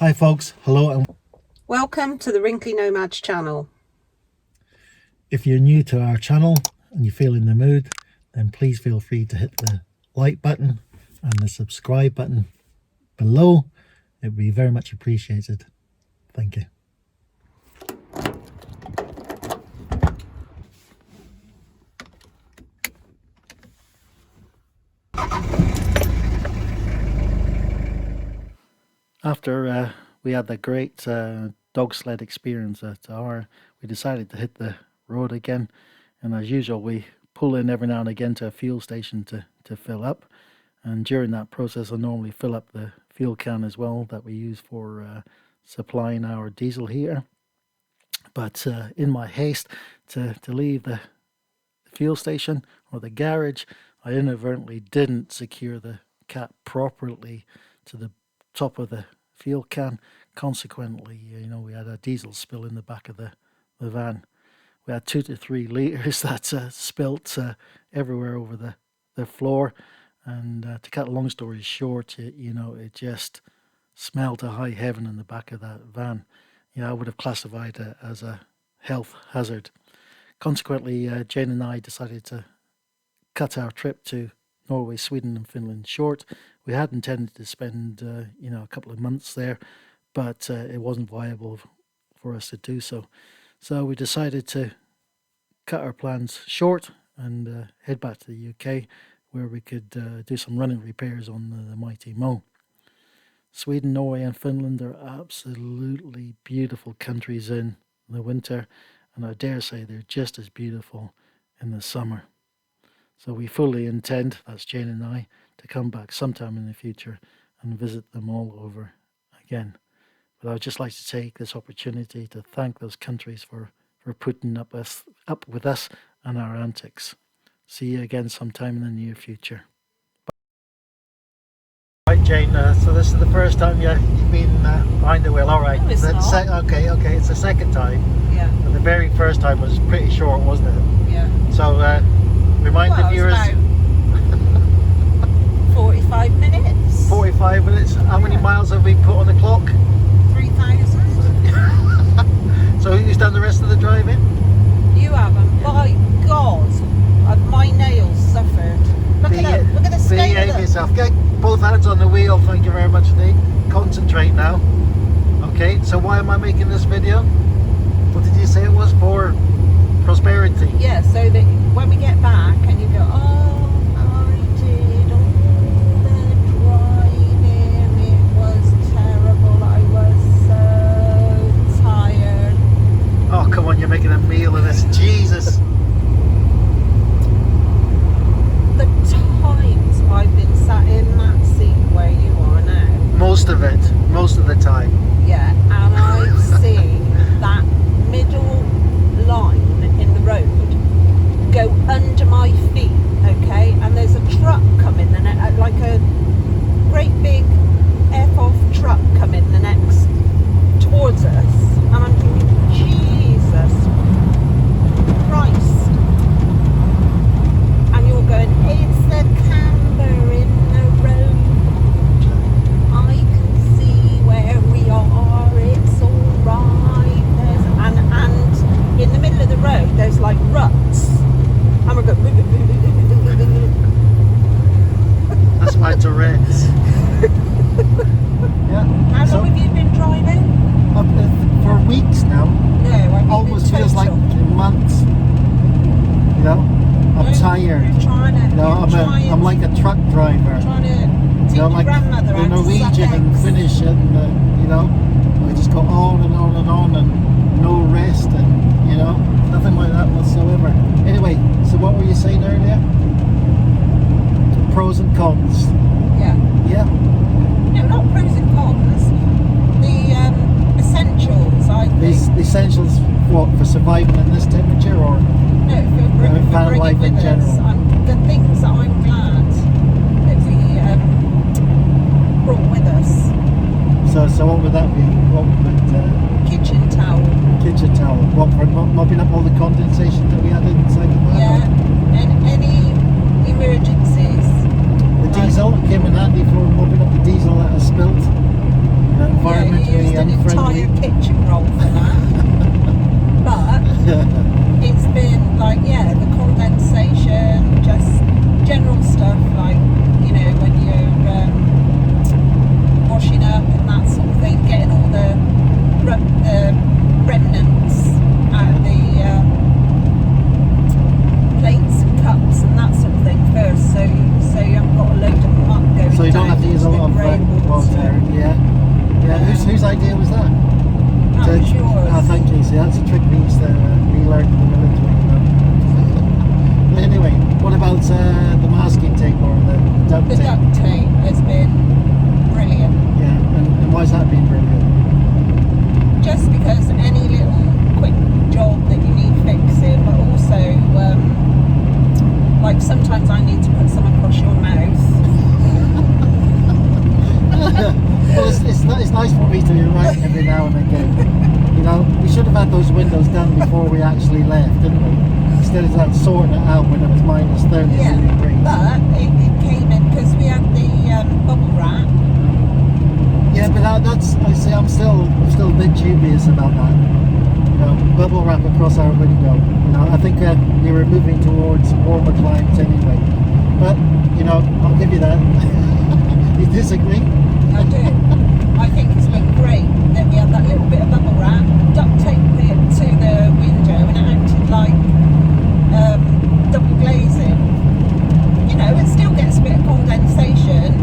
Hi folks, hello, and welcome to the Wrinkly Nomads channel. if you're new to our channel and you feel in the mood, then please feel free to hit the like button and the subscribe button below. It would be very much appreciated. Thank you. After we had that great dog sled experience at our, we decided to hit the road again, and as usual we pull in every now and again to a fuel station to fill up, and during that process I normally fill up the fuel can as well that we use for supplying our diesel heater. But in my haste to leave the fuel station or the garage, I inadvertently didn't secure the cap properly to the top of the fuel can. Consequently, we had a diesel spill in the back of the van. We had 2 to 3 litres that spilt everywhere over the floor, and to cut a long story short, it just smelled to high heaven in the back of that van. I would have classified it as a health hazard. Consequently, Jane and I decided to cut our trip to Norway, Sweden and Finland short. We had intended to spend a couple of months there, but it wasn't viable for us to do so. So we decided to cut our plans short and head back to the UK, where we could do some running repairs on the Mighty Mo. Sweden, Norway and Finland are absolutely beautiful countries in the winter, and I dare say they're just as beautiful in the summer. So we fully intend, that's Jane and I, to come back sometime in the future and visit them all over again. But I would just like to take this opportunity to thank those countries for putting up with us and our antics. See you again sometime in the near future. Right, Jane, so this is the first time you've been behind the wheel. All right. No, it's not. Okay, it's the second time. Yeah. But the very first time was pretty short, wasn't it? Yeah. So remind the viewers. About 45 minutes. 45 minutes. How many miles have we put on the clock? 3,000. So who's done the rest of the driving? You haven't. By God, my nails suffered. Look at the state of them. Yourself. Get both hands on the wheel. Thank you very much, Nick. Concentrate now. Okay, so why am I making this video? What did you say it was for? Prosperity. Yeah, so that when we get back and you go, oh, I did all the driving, it was terrible, I was so tired. Oh, come on, you're making a meal of this. Jesus. The times I've been sat in that seat where you are now. Most of the time. Yeah, and I've seen that middle line in the road go under my feet, okay, and there's a truck coming, like a great big F-off truck coming the next towards us, and I'm thinking, Jesus Christ, and you're going, it's the camber in the road, I can see where we are, it's alright, and in the middle of the road there's like ruts, and we're going That's my Tourette's. Yeah. How long have you been driving? For weeks now. No, almost feels like months. I'm tired. I'm like a truck driver. Trying to teach like grandmother the Norwegian and Finnish, and I just go on and on and on, and no rest, and nothing like that whatsoever. Anyway, so what were you saying earlier? Pros and cons. Yeah. Yeah. No, not pros and cons. The essentials, I think. The essentials, what, for surviving in this temperature, or no, for bringing life with in us. general? The things that I'm glad that we brought with us. So what would that be? What would kitchen towel. Kitchen towel. What, for mopping up all the condensation that we had inside the van? Yeah, and any emergencies. The diesel came in handy for mopping up the diesel that has spilled. Environmental idea was that? That was yours. Oh, thank you. See, that's a trick we used to relearn in the military. But anyway, what about the masking tape or the duct The tape? duct tape has been brilliant. Yeah, and why's that been brilliant? Just because any little quick job that you need fixing, but also like sometimes I need to put some across your mouth. Well, it's nice for me to be right every now and again. You know, we should have had those windows done before we actually left, didn't we? Instead of that sorting it out when it was minus 30 Yeah, degrees. but it came in because we had the bubble wrap. Yeah, but that's, I say, I'm still a bit dubious about that. You know, bubble wrap across our window. You know, I think we were moving towards warmer climates anyway. But, you know, I'll give you that. You disagree? I do. I think it's been great that we had that little bit of bubble wrap, duct taped it to the window, and it acted like double glazing. You know, it still gets a bit of condensation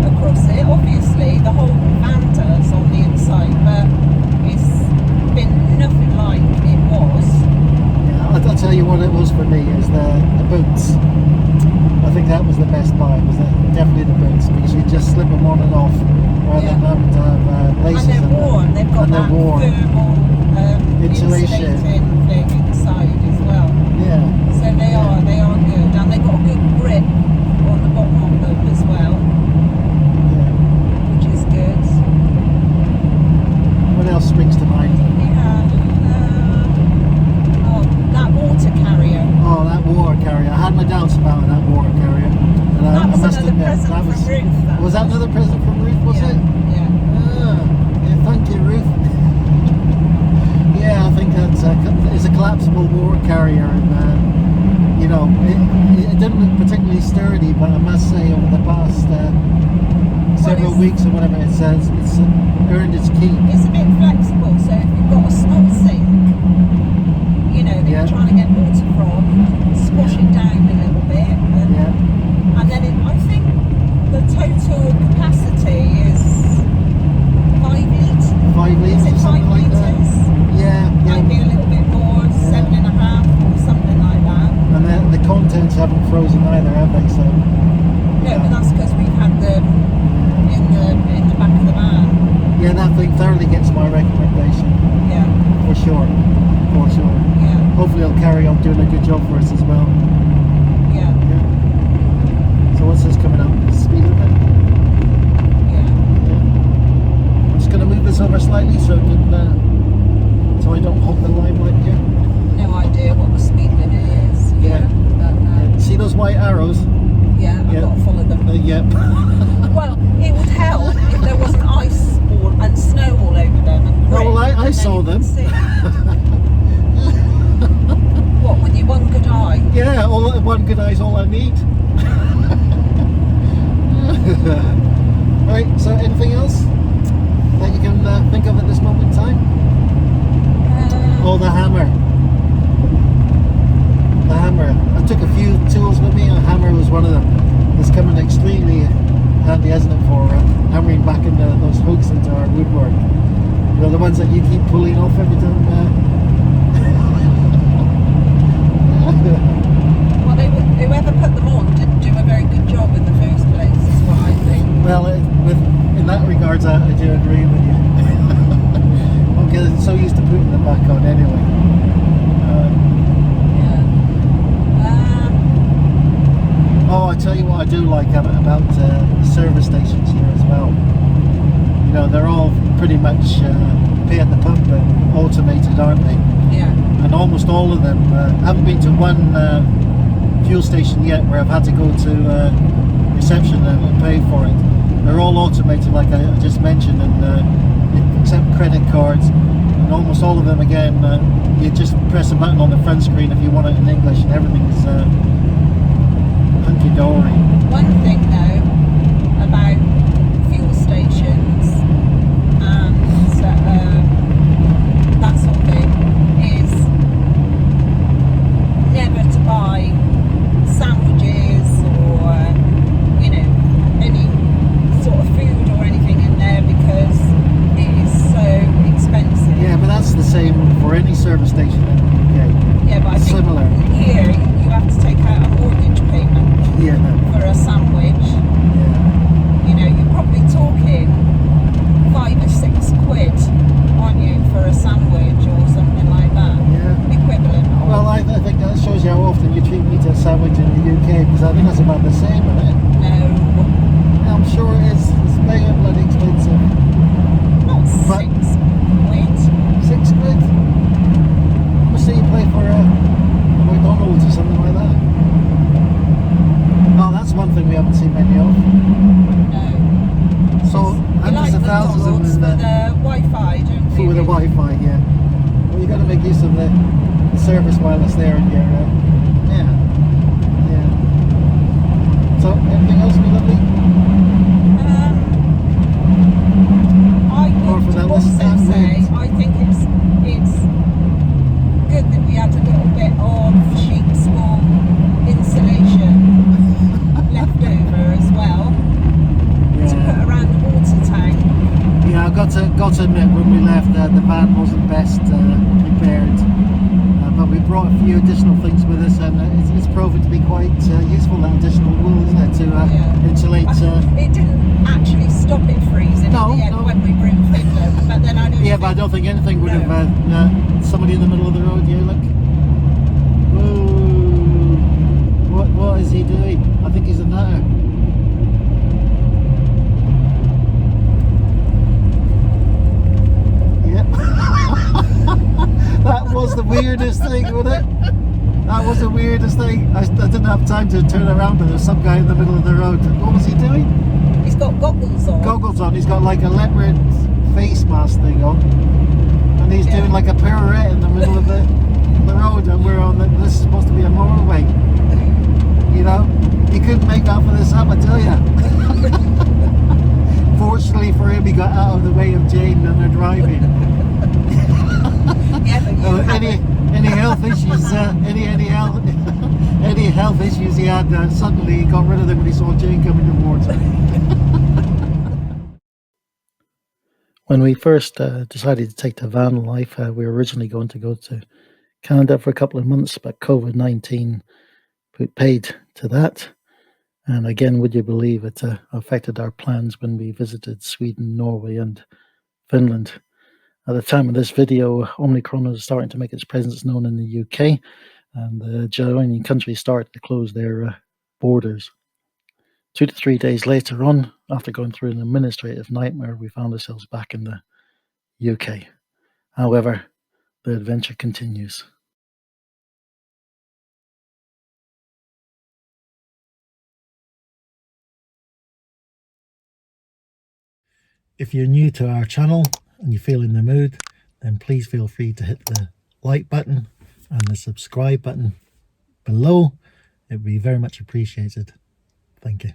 across it. Obviously, the whole van does on the inside, but it's been nothing like it was. Yeah, I'll tell you what it was for me is the boots. I think that was the best buy, was definitely the boots, because you just slip them on and off rather than having to have laces And they're warm, they've got and that thermal Insulation. insulating thing inside as well. Yeah. So they are good, and they've got a good grip on the bottom of them as well, Yeah. which is good. What else springs to mind? Yeah. That water carrier. Oh, that water carrier. I had my doubts about that water carrier. And That I was must another admit, present that from was, Ruth. was that another present from Ruth, was Yeah. it? Yeah. Yeah, thank you, Ruth. Yeah, I think it's a collapsible water carrier, and you know, it didn't look particularly sturdy, but I must say, over the past several weeks or whatever, it's earned its keep. It's a bit flexible, so if you've got a small sink, you know, that Yeah. you're trying to get water from, you can squash it down a little bit, and then I think the total capacity is 5 litres. 5 litres Is it or 5 something like that. litres? Yeah, Might be a little bit more, 7.5 or something like that. And the contents haven't frozen either, have they? So No, but that's because we've had them in the back of the van. yeah, that thing thoroughly gets my recommendation, Yeah, for sure. yeah, Hopefully it'll carry on doing a good job for us as well. yeah, Yeah. So what's this coming up? Speed limit. yeah. I'm just going to move this over slightly so it can, so I don't hog the limelight here. No idea what the speed limit is. Yeah. But, See those white arrows? yeah, I've Yeah. got to follow them. Yep. Well, it would help if there wasn't ice and snow all over them. And Well, grit, I and then saw you them. can see. What, with your one good eye? Yeah, one good eye's all I need. Right, so anything else that you can think of at this moment in time? Oh, the hammer. The hammer. I took a few tools with me, and a hammer was one of them. It's coming extremely handy, hasn't it, for hammering back into those hooks into our woodwork. You know, the ones that you keep pulling off every time. Well, whoever put them on didn't do a very good job in the first place, is what I think. Well, in that regards, I do agree with you. I'm getting so used to putting them back on anyway. Oh, I tell you what I do like about service stations here as well. You know, they're all pretty much pay at the pump and automated, aren't they? Yeah. And almost all of them. I haven't been to one fuel station yet where I've had to go to reception and pay for it. They're all automated, like I just mentioned, and they accept credit cards. And almost all of them, again, you just press a button on the front screen if you want it in English, and everything's hunky-dory. One thing though about fuel stations and that sort of thing is never to buy sandwiches or, you know, any sort of food or anything in there, because it is so service station in the UK. Yeah, but I think Similar. here you have to take out a mortgage payment Yeah. for a sandwich. Yeah. You know, you're probably talking 5 or 6 quid, aren't you, for a sandwich or something like that? Yeah. Equivalent of. Well, I think that shows you how often you treat meat as a sandwich in the UK, because I think that's about the same, isn't it? No, I'm sure it's mega bloody expensive. not But- 6 quid. 6 quid? How much do you pay for a McDonald's or something like that? Oh, that's one thing we haven't seen many of. No. So, You hundreds like of thousands of McDonald's for them the Wi-Fi, don't you? with the Wi-Fi, yeah. Well, you got to make use of the service while it's there in your, yeah. So, anything else, my lovely? I Or for would that also list, say I think it's good that we had a little bit of sheep's wool insulation left over as well to put around the water tank. Yeah, I've got to admit, when we left, the van wasn't best prepared. But we brought a few additional things with us, and it's proven to be quite useful, that additional wool, isn't it, to insulate. It didn't actually stop it freezing No, in the end no. when we were in Finland, but then I don't Yeah, think, but I don't think anything would No. have somebody in the middle of the road here, look. Whoa. What is he doing? I think he's a nutter. Yep. That was the weirdest thing, wasn't it? That was the weirdest thing. I didn't have time to turn around, but there's some guy in the middle of the road. What was he doing? he's got goggles on. Goggles on. He's got like a leopard face mask thing on, and he's doing like a pirouette in the middle of the road, and we're on this is supposed to be a motorway. You know, he couldn't make out for this up, I tell you. Fortunately for him, he got out of the way of Jane and her driving. Yeah, but you Any health issues? Any health issues he had? Suddenly he got rid of them when he saw Jane coming towards him. When we first decided to take the van life, we were originally going to go to Canada for a couple of months, but COVID-19 put paid to that. And again, would you believe it affected our plans when we visited Sweden, Norway, and Finland. At the time of this video, Omicron was starting to make its presence known in the UK, and the adjoining countries started to close their borders. 2 to 3 days later on, after going through an administrative nightmare, we found ourselves back in the UK. However, the adventure continues. If you're new to our channel and you feel in the mood, then please feel free to hit the like button and the subscribe button below. It would be very much appreciated. Thank you.